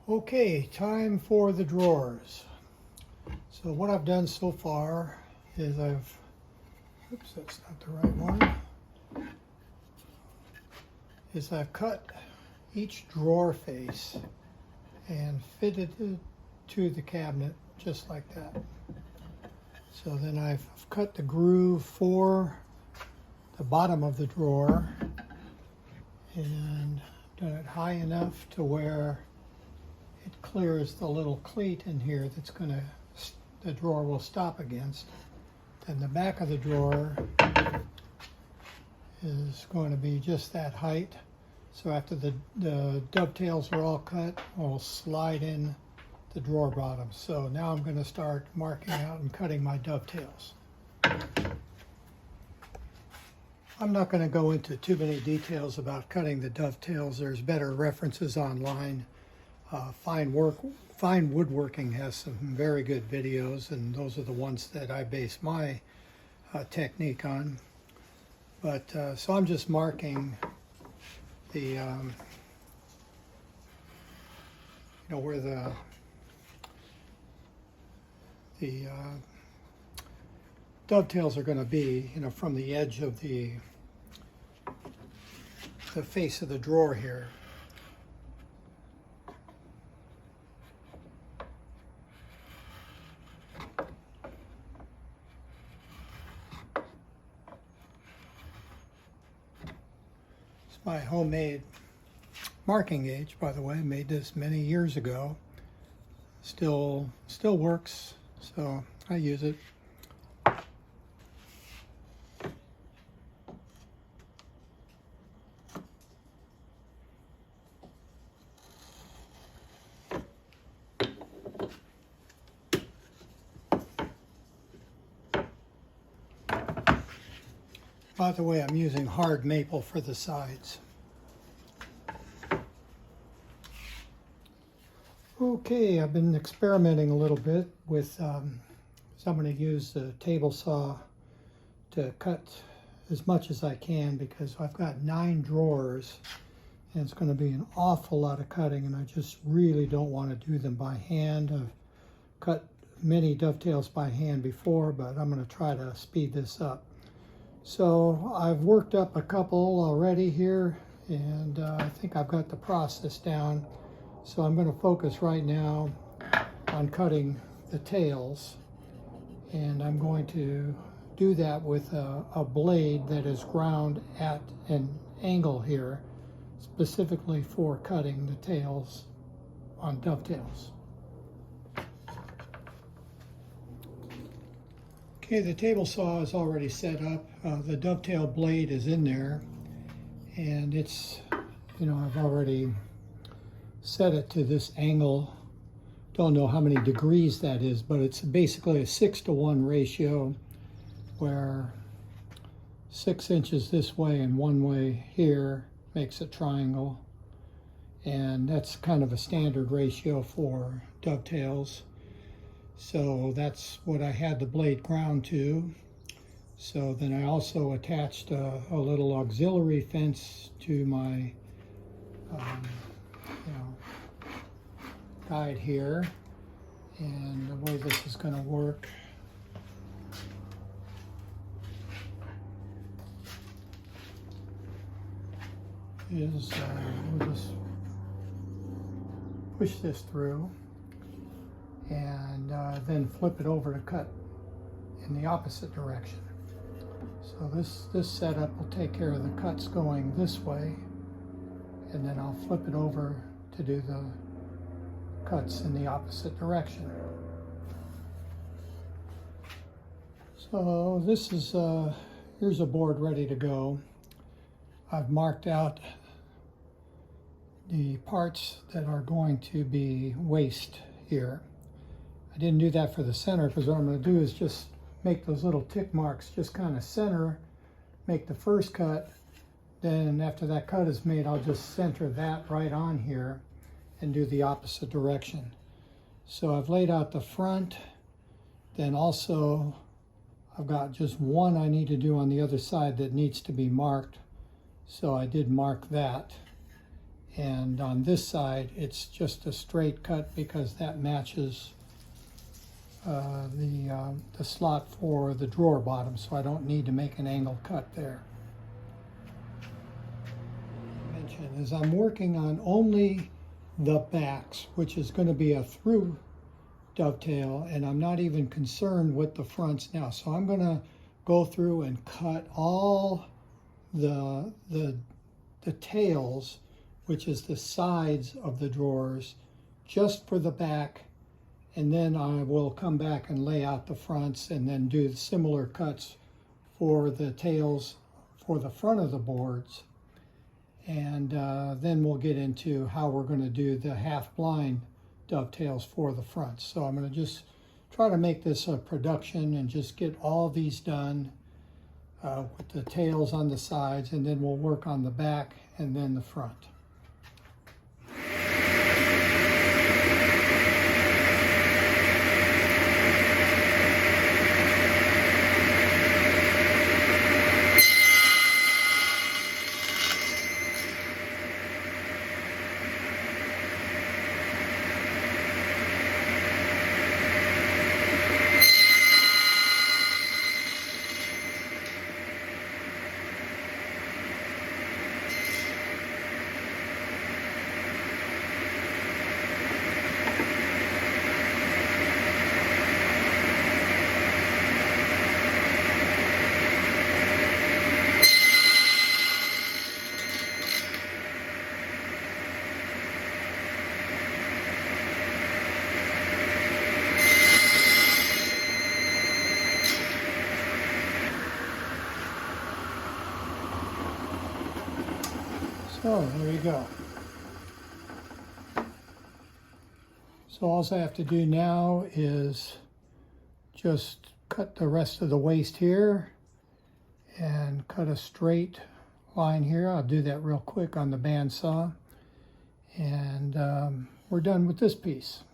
Okay, time for the drawers. So what I've done so far is oops, that's not the right one, is I've cut each drawer face and fitted it to the cabinet just like that. So then I've cut the groove for the bottom of the drawer and done it high enough to where it clears the little cleat in here the drawer will stop against. And the back of the drawer is going to be just that height. So after the dovetails are all cut, I'll slide in the drawer bottoms. So now I'm going to start marking out and cutting my dovetails. I'm not going to go into too many details about cutting the dovetails. There's better references online. Fine Woodworking has some very good videos, and those are the ones that I base my technique on. But so I'm just marking the where the dovetails are going to be, from the edge of the face of the drawer here. My homemade marking gauge, by the way, made this many years ago. Still works, so I use it. By the way, I'm using hard maple for the sides. Okay, I've been experimenting a little bit with, so I'm going to use the table saw to cut as much as I can because I've got 9 drawers and it's going to be an awful lot of cutting, and I just really don't want to do them by hand. I've cut many dovetails by hand before, but I'm going to try to speed this up. So I've worked up a couple already here, and I think I've got the process down. So I'm going to focus right now on cutting the tails, and I'm going to do that with a blade that is ground at an angle here, specifically for cutting the tails on dovetails. Okay, the table saw is already set up. The dovetail blade is in there, and it's, I've already set it to this angle. Don't know how many degrees that is, but it's basically a 6-to-1 ratio where 6 inches this way and 1 way here makes a triangle. And that's kind of a standard ratio for dovetails. So that's what I had the blade ground to. So then I also attached a little auxiliary fence to my guide here. And the way this is going to work is we'll just push this through and then flip it over to cut in the opposite direction. So this setup will take care of the cuts going this way, and then I'll flip it over to do the cuts in the opposite direction. So this is, here's a board ready to go. I've marked out the parts that are going to be waste here. I didn't do that for the center because what I'm going to do is just make those little tick marks just kind of center, make the first cut, then after that cut is made, I'll just center that right on here and do the opposite direction. So I've laid out the front, then also I've got just one I need to do on the other side that needs to be marked. So I did mark that. And on this side, it's just a straight cut because that matches the slot for the drawer bottom, so I don't need to make an angle cut there. Is I'm working on only the backs, which is going to be a through dovetail, and I'm not even concerned with the fronts now. So I'm going to go through and cut all the tails, which is the sides of the drawers, just for the back, and then I will come back and lay out the fronts and then do similar cuts for the tails for the front of the boards. And then we'll get into how we're going to do the half-blind dovetails for the fronts. So I'm going to just try to make this a production and just get all these done with the tails on the sides, and then we'll work on the back and then the front. So there you go. So all I have to do now is just cut the rest of the waist here and cut a straight line here. I'll do that real quick on the bandsaw, and we're done with this piece.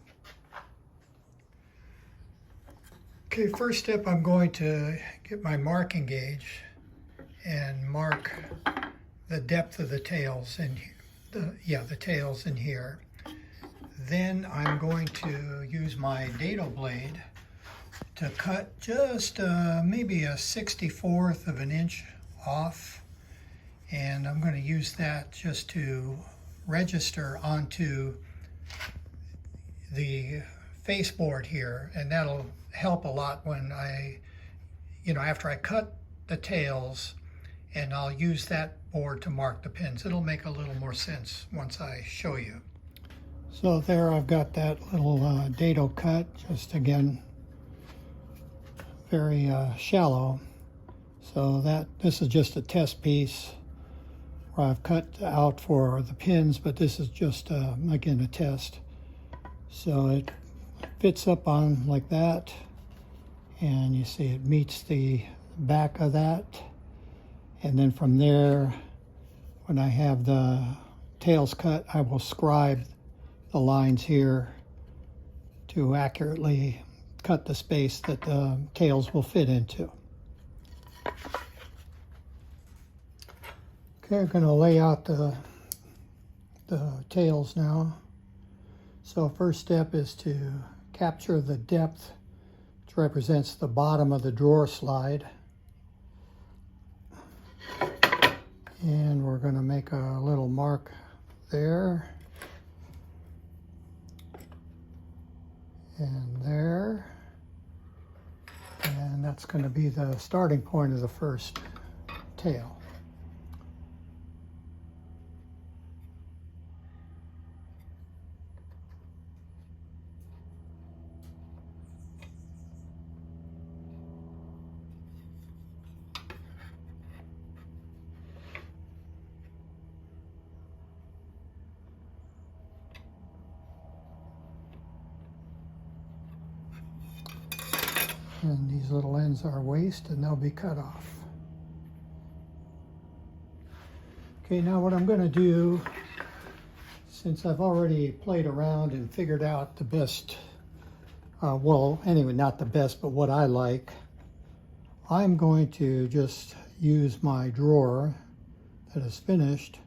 Okay, first step, I'm going to get my marking gauge and mark the depth of the tails in the tails in here. Then I'm going to use my dado blade to cut just maybe a 1/64 of an inch off, and I'm going to use that just to register onto the faceboard here, and that'll help a lot when after I cut the tails, and I'll use that board to mark the pins. It'll make a little more sense once I show you. So there I've got that little dado cut, just again very shallow. So this is just a test piece where I've cut out for the pins, but this is just again a test. So it fits up on like that, and you see it meets the back of that. And then from there, when I have the tails cut, I will scribe the lines here to accurately cut the space that the tails will fit into. Okay, I'm going to lay out the tails now. So first step is to capture the depth, which represents the bottom of the drawer slide. And we're going to make a little mark there and there, and that's going to be the starting point of the first tail. And these little ends are waste, and they'll be cut off. Okay, now what I'm going to do, since I've already played around and figured out the best, well, anyway, not the best, but what I like, I'm going to just use my drawer that is finished,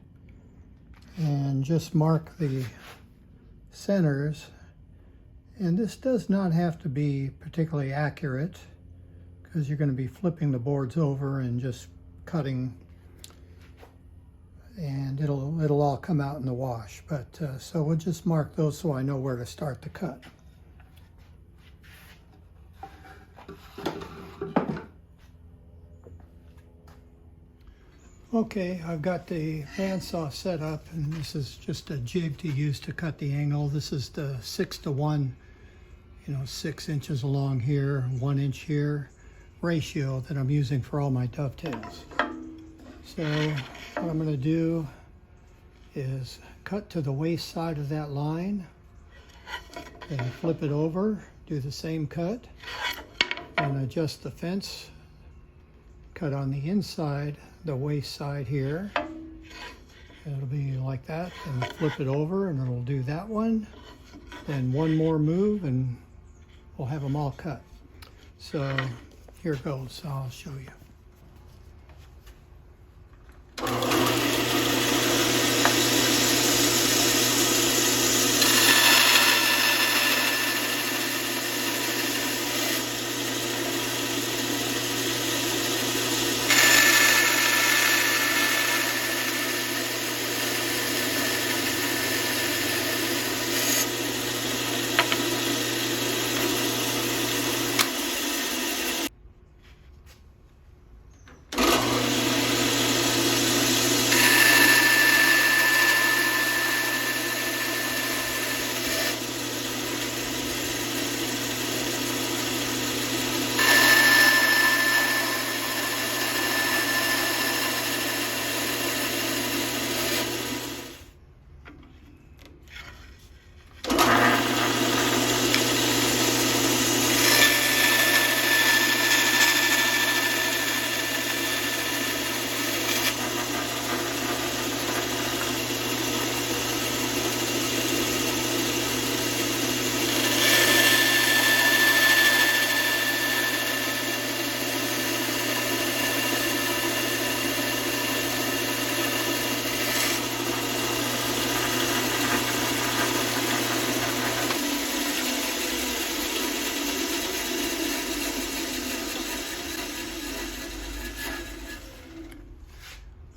and just mark the centers. And this does not have to be particularly accurate because you're going to be flipping the boards over and just cutting, and it'll all come out in the wash. But so we'll just mark those so I know where to start the cut. Okay, I've got the bandsaw set up, and this is just a jig to use to cut the angle. This is the 6:1, 6 inches along here, 1 inch here ratio that I'm using for all my dovetails. So what I'm going to do is cut to the waist side of that line, then flip it over, do the same cut, and adjust the fence. Cut on the inside, the waist side here. It'll be like that, and flip it over and it'll do that one. Then one more move and we'll have them all cut. So here goes, I'll show you.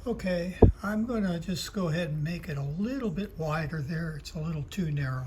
Okay, I'm going to just go ahead and make it a little bit wider there. It's a little too narrow.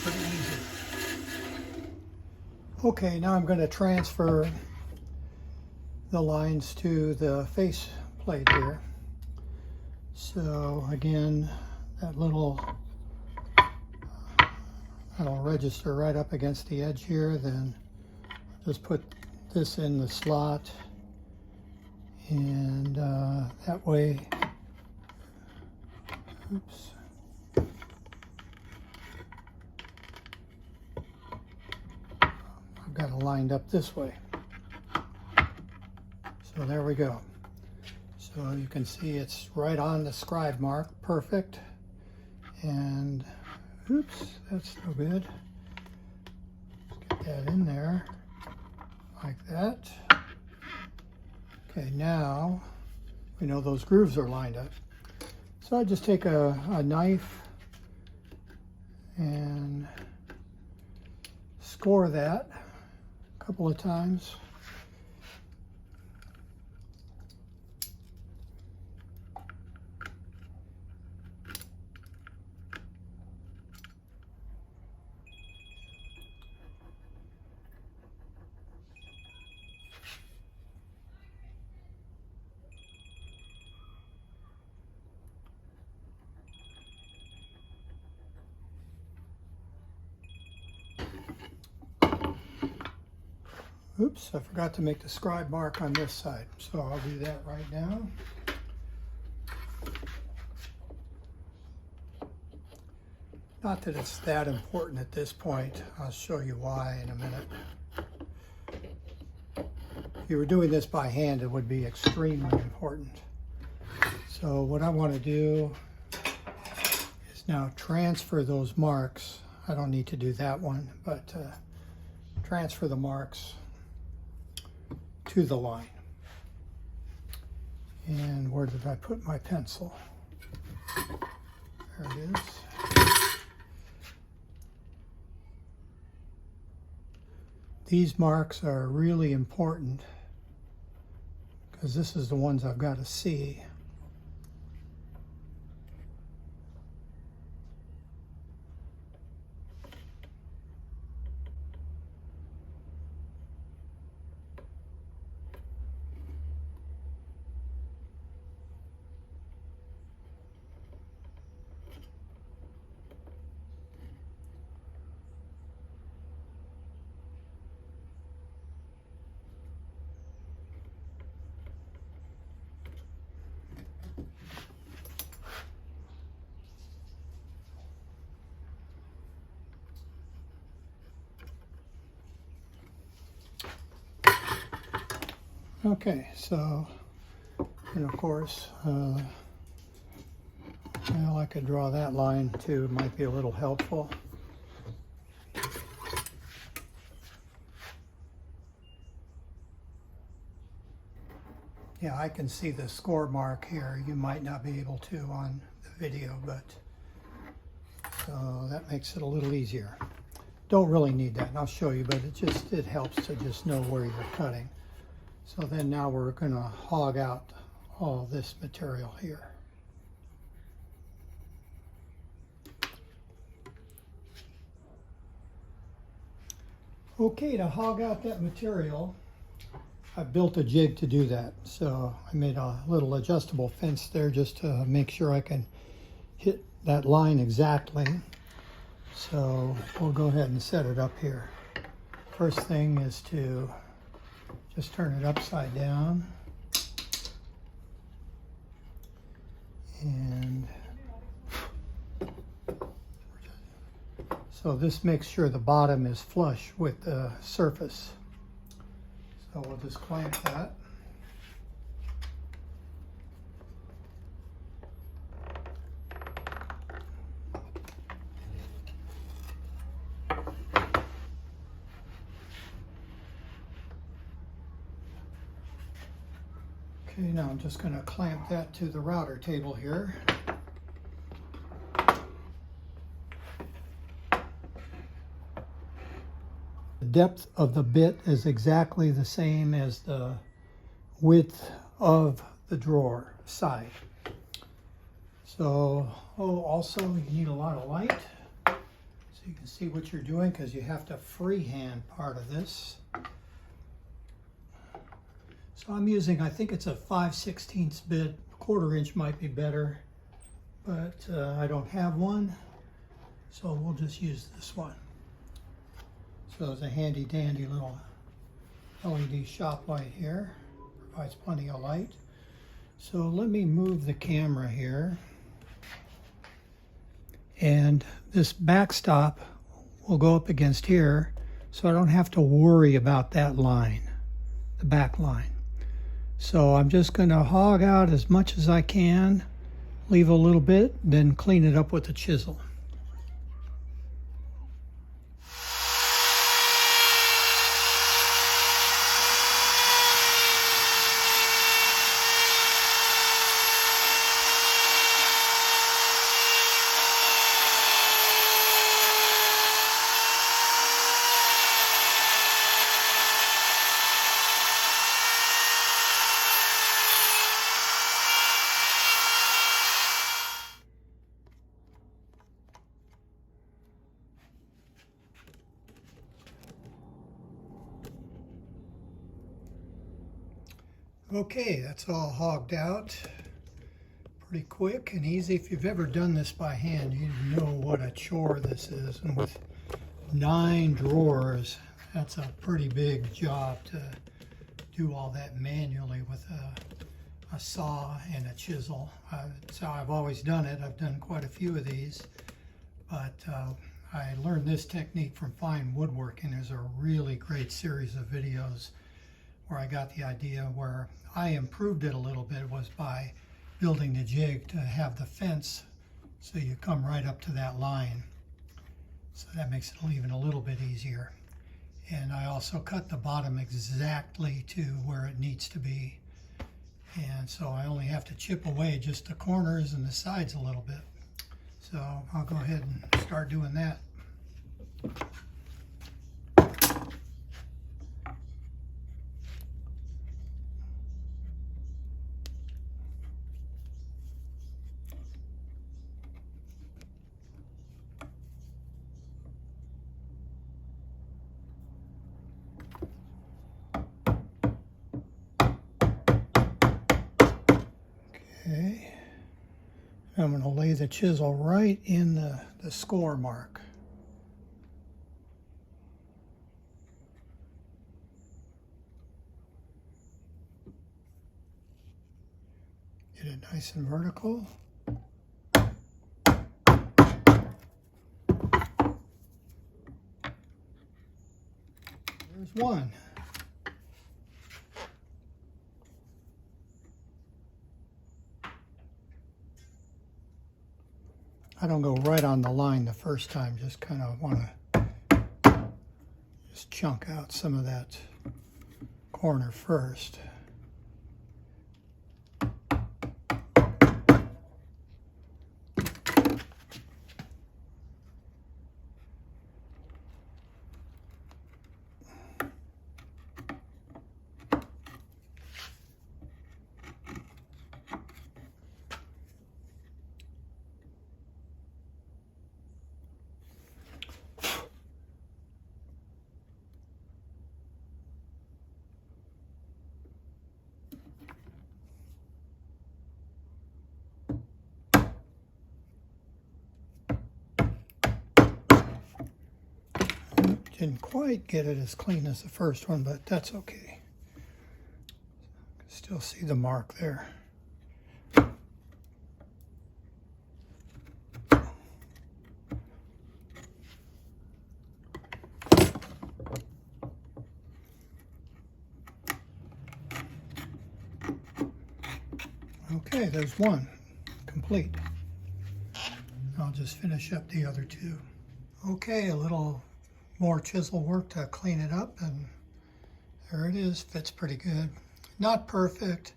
Pretty easy. Okay, now I'm going to transfer the lines to the face plate here. So again, that'll register right up against the edge here. Then just put this in the slot, and that way, oops. I've got it lined up this way. So there we go. So you can see it's right on the scribe mark, perfect. And oops, that's no good. Let's get that in there, like that. Okay, now we know those grooves are lined up. So I just take a knife and score that a couple of times. Oops, I forgot to make the scribe mark on this side, so I'll do that right now. Not that it's that important at this point. I'll show you why in a minute. If you were doing this by hand, it would be extremely important. So what I want to do is now transfer those marks. I don't need to do that one, but transfer the marks to the line. And where did I put my pencil? There it is. These marks are really important because this is the ones I've got to see. Okay, so, and of course, well, I could draw that line too. It might be a little helpful. Yeah, I can see the score mark here. You might not be able to on the video, but so that makes it a little easier. Don't really need that, and I'll show you, but it helps to just know where you're cutting. So then now we're going to hog out all this material here. Okay, to hog out that material, I built a jig to do that. So I made a little adjustable fence there just to make sure I can hit that line exactly. So we'll go ahead and set it up here. First thing is to just turn it upside down, and so this makes sure the bottom is flush with the surface. So we'll just clamp that. Okay, now I'm just going to clamp that to the router table here. The depth of the bit is exactly the same as the width of the drawer side. So, also you need a lot of light so you can see what you're doing, because you have to freehand part of this. So I'm using, I think it's a 5/16 bit, 1/4 inch might be better. but I don't have one, so we'll just use this one. So it's a handy dandy little LED shop light here, provides plenty of light. So let me move the camera here, and this backstop will go up against here, so I don't have to worry about that line, the back line. So I'm just going to hog out as much as I can, leave a little bit, then clean it up with a chisel. Okay, that's all hogged out. Pretty quick and easy. If you've ever done this by hand, you know what a chore this is. And with 9 drawers, that's a pretty big job to do all that manually with a saw and a chisel. That's how I've always done it. I've done quite a few of these, but I learned this technique from Fine Woodworking. There's a really great series of videos where I got the idea. Where I improved it a little bit was by building the jig to have the fence so you come right up to that line. So that makes it even a little bit easier. And I also cut the bottom exactly to where it needs to be. And so I only have to chip away just the corners and the sides a little bit. So I'll go ahead and start doing that. Okay, I'm going to lay the chisel right in the score mark. Get it nice and vertical. There's one. I don't go right on the line the first time, just kind of want to just chunk out some of that corner first. Didn't quite get it as clean as the first one, but that's okay. Still see the mark there. Okay, there's one complete. I'll just finish up the other two. Okay, a little more chisel work to clean it up, and there it is. Fits pretty good. Not perfect.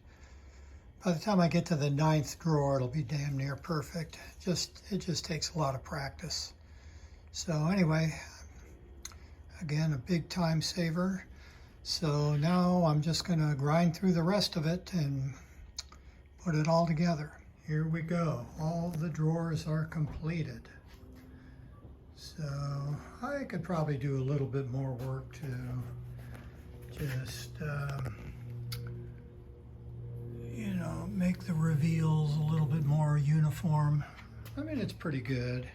By the time I get to the 9th drawer, it'll be damn near perfect. It just takes a lot of practice. So anyway, again, a big time saver. So now I'm just going to grind through the rest of it and put it all together. Here we go. All the drawers are completed. So I could probably do a little bit more work to just, you know, make the reveals a little bit more uniform. I mean, it's pretty good.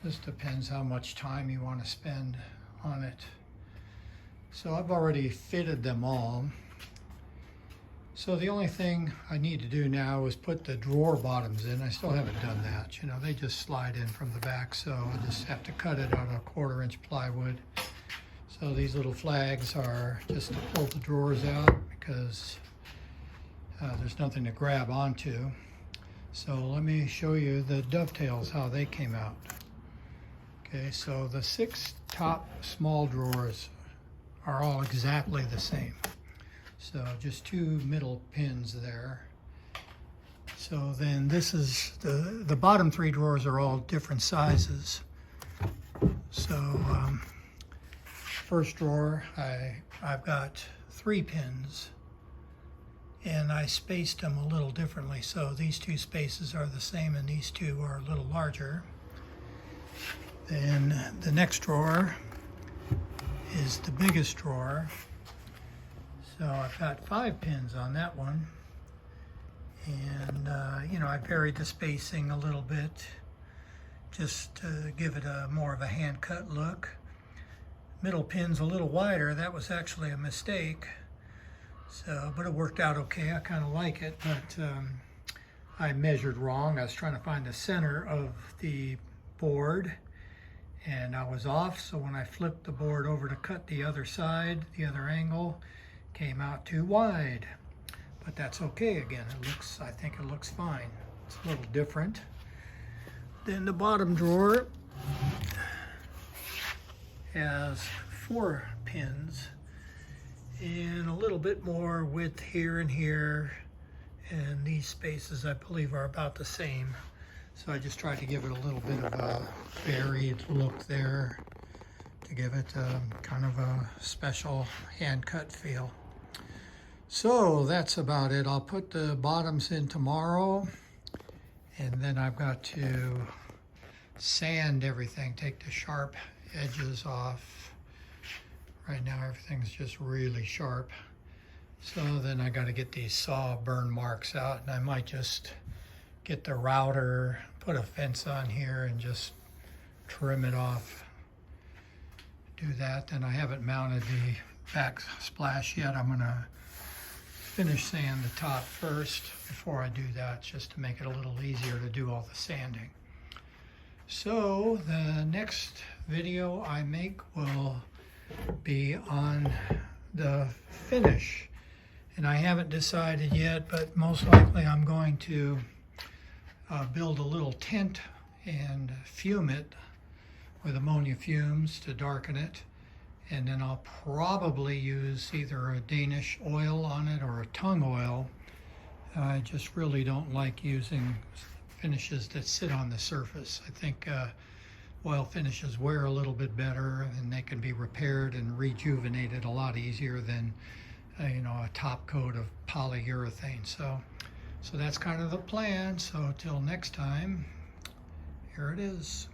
Just depends how much time you want to spend on it. So I've already fitted them all. So the only thing I need to do now is put the drawer bottoms in. I still haven't done that. You know, they just slide in from the back, so I just have to cut it out of 1/4 inch plywood. So these little flags are just to pull the drawers out because there's nothing to grab onto. So let me show you the dovetails, how they came out. Okay, so the 6 top small drawers are all exactly the same. So just 2 middle pins there. So then this is, the bottom 3 drawers are all different sizes. So first drawer, I've got 3 pins, and I spaced them a little differently. So these 2 spaces are the same and these 2 are a little larger. Then the next drawer is the biggest drawer. So I've got 5 pins on that one. And, you know, I varied the spacing a little bit just to give it a more of a hand cut look. Middle pin's a little wider. That was actually a mistake. So, but it worked out okay. I kind of like it, but I measured wrong. I was trying to find the center of the board, and I was off. So when I flipped the board over to cut the other side, the other angle, came out too wide. But that's okay again. I think it looks fine. It's a little different. Then the bottom drawer has 4 pins and a little bit more width here and here, and these spaces I believe are about the same. So I just tried to give it a little bit of a varied look there to give it kind of a special hand cut feel. So that's about it. I'll put the bottoms in tomorrow, and then I've got to sand everything, take the sharp edges off. Right now everything's just really sharp. So then I got to get these saw burn marks out, and I might just get the router, put a fence on here and just trim it off. Do that. Then I haven't mounted the backsplash yet. I'm gonna finish sand the top first before I do that, just to make it a little easier to do all the sanding. So the next video I make will be on the finish, and I haven't decided yet, but most likely I'm going to build a little tent and fume it with ammonia fumes to darken it, and then I'll probably use either a Danish oil on it or a tung oil. I just really don't like using finishes that sit on the surface. I think oil finishes wear a little bit better, and they can be repaired and rejuvenated a lot easier than you know, a top coat of polyurethane. So that's kind of the plan. So till next time, here it is.